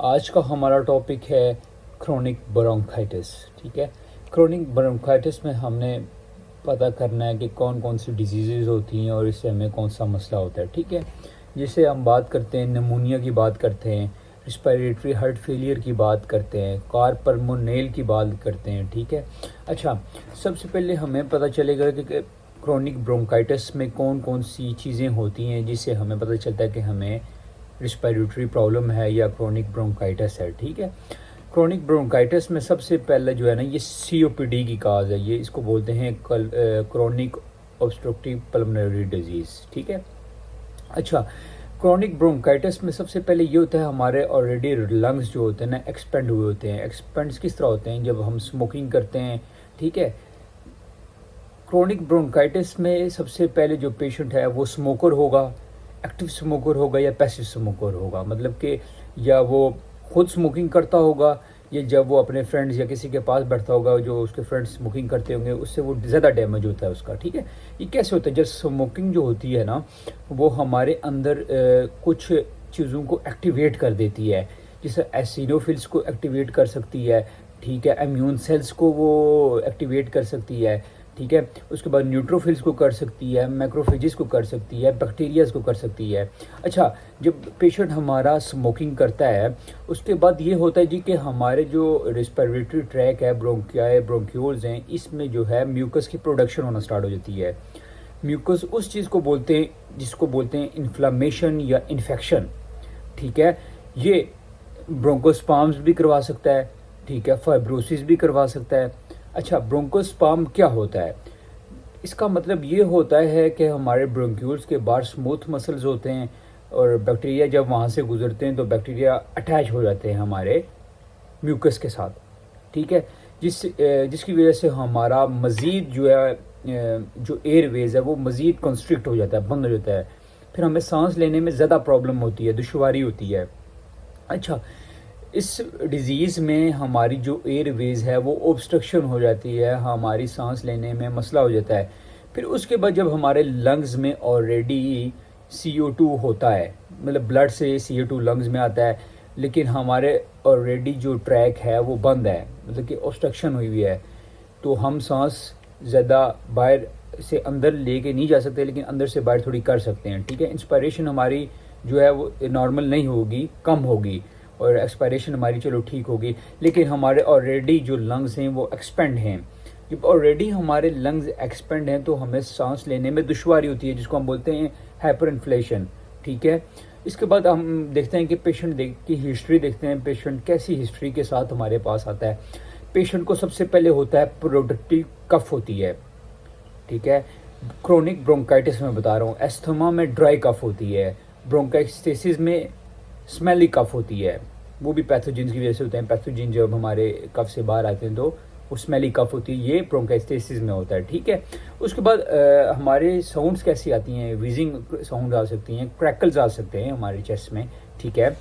आज का हमारा टॉपिक है क्रोनिक ब्रोंकाइटिस। ठीक है, क्रोनिक ब्रोंकाइटिस में हमने पता करना है कि कौन कौन सी डिजीज़ होती हैं और इससे हमें कौन सा मसला होता है। ठीक है, जिससे हम बात करते हैं निमोनिया की बात करते हैं, रिस्पिरेटरी हार्ट फेलियर की बात करते हैं, कार्पल्मोनेल की बात करते हैं। ठीक है, अच्छा, सबसे पहले हमें पता चलेगा कि क्रोनिक ब्रोंकाइटिस में कौन कौन सी चीज़ें होती हैं जिससे हमें पता चलता है कि हमें रिस्पिरेटरी प्रॉब्लम है या क्रोनिक ब्रोंकाइटिस है। ठीक है, क्रोनिक ब्रोंकाइटिस में सबसे पहले जो है ना, ये सीओपीडी की काज है। ये इसको बोलते हैं क्रोनिक ऑब्स्ट्रक्टिव पल्मोनरी डिजीज़। ठीक है, अच्छा, क्रोनिक ब्रोंकाइटिस में सबसे पहले ये होता है हमारे ऑलरेडी लंग्स जो होते हैं ना एक्सपेंड हुए होते हैं। एक्सपेंड्स किस तरह होते हैं? जब हम स्मोकिंग करते हैं। ठीक है, क्रोनिक ब्रोंकाइटिस में सबसे पहले जो पेशेंट है वो स्मोकर होगा, एक्टिव स्मोकर होगा या पैसिव स्मोकर होगा। मतलब कि या वो खुद स्मोकिंग करता होगा या जब वो अपने फ्रेंड्स या किसी के पास बैठता होगा जो उसके फ्रेंड्स स्मोकिंग करते होंगे, उससे वो ज़्यादा डैमेज होता है उसका। ठीक है, ये कैसे होता है? जब स्मोकिंग जो होती है ना, वो हमारे अंदर कुछ चीज़ों को एक्टिवेट कर देती है, जैसे एसिनोफिल्स को एक्टिवेट कर सकती है। ठीक है, इम्यून सेल्स को वो एक्टिवेट कर सकती है। ठीक है, उसके बाद न्यूट्रोफिल्स को कर सकती है, मैक्रोफेजेस को कर सकती है, बैक्टीरियाज को कर सकती है। अच्छा, जब पेशेंट हमारा स्मोकिंग करता है उसके बाद ये होता है जी कि हमारे जो रिस्पिरेटरी ट्रैक है, ब्रोंकियाए ब्रोंक्यूल्स हैं, इसमें जो है म्यूकस की प्रोडक्शन होना स्टार्ट हो जाती है। म्यूकस उस चीज़ को बोलते हैं जिसको बोलते हैं इन्फ्लामेशन या इन्फेक्शन। ठीक है, ये ब्रोंकोस्पाम्स भी करवा सकता है। ठीक है, फाइब्रोसिस भी करवा सकता है। अच्छा, ब्रोंकोस्पाम क्या होता है? इसका मतलब ये होता है कि हमारे ब्रोंक्यूल्स के बाहर स्मूथ मसल्स होते हैं और बैक्टीरिया जब वहाँ से गुजरते हैं तो बैक्टीरिया अटैच हो जाते हैं हमारे म्यूकस के साथ। ठीक है, जिसकी वजह से हमारा मज़ीद जो है जो एयरवेज है वो मज़ीद कंस्ट्रिक्ट हो जाता है, बंद हो जाता है। फिर हमें सांस लेने में ज़्यादा प्रॉब्लम होती है, दुश्वारी होती है। अच्छा, इस डिज़ीज़ में हमारी जो एयरवेज है वो ऑब्स्ट्रक्शन हो जाती है, हमारी सांस लेने में मसला हो जाता है। फिर उसके बाद जब हमारे लंग्स में ऑलरेडी CO2 होता है, मतलब ब्लड से CO2 लंग्स में आता है, लेकिन हमारे ऑलरेडी जो ट्रैक है वो बंद है, मतलब कि ऑब्स्ट्रक्शन हुई हुई है, तो हम सांस ज़्यादा बाहर से अंदर लेके नहीं जा सकते, लेकिन अंदर से बाहर थोड़ी कर सकते हैं। ठीक है, इंस्पायरेशन हमारी जो है वो नॉर्मल नहीं होगी, कम होगी, और एक्सपायरेशन हमारी चलो ठीक होगी, लेकिन हमारे ऑलरेडी जो लंग्स हैं वो एक्सपेंड हैं। जब ऑलरेडी हमारे लंग्स एक्सपेंड हैं तो हमें सांस लेने में दुश्वारी होती है, जिसको हम बोलते हैं हाइपर इन्फ्लेशन। ठीक है, इसके बाद हम देखते हैं कि पेशेंट की हिस्ट्री देखते हैं, पेशेंट कैसी हिस्ट्री के साथ हमारे पास आता है। पेशेंट को सबसे पहले होता है प्रोडक्टिव कफ होती है। ठीक है, क्रोनिक ब्रोंकाइटिस में बता रहा हूँ, एस्थमा में ड्राई कफ होती है, ब्रोंकाइटिस में स्मेली कफ होती है। वो भी पैथोजेंस की वजह से होते हैं। पैथोजेन जब हमारे कफ से बाहर आते हैं तो वो स्मेली कफ होती है, ये ब्रोंकाइटिस में होता है। ठीक है, उसके बाद हमारे साउंड्स कैसी आती हैं? वीजिंग साउंड आ सकती हैं, क्रैकल्स आ सकते हैं हमारे चेस्ट में। ठीक है,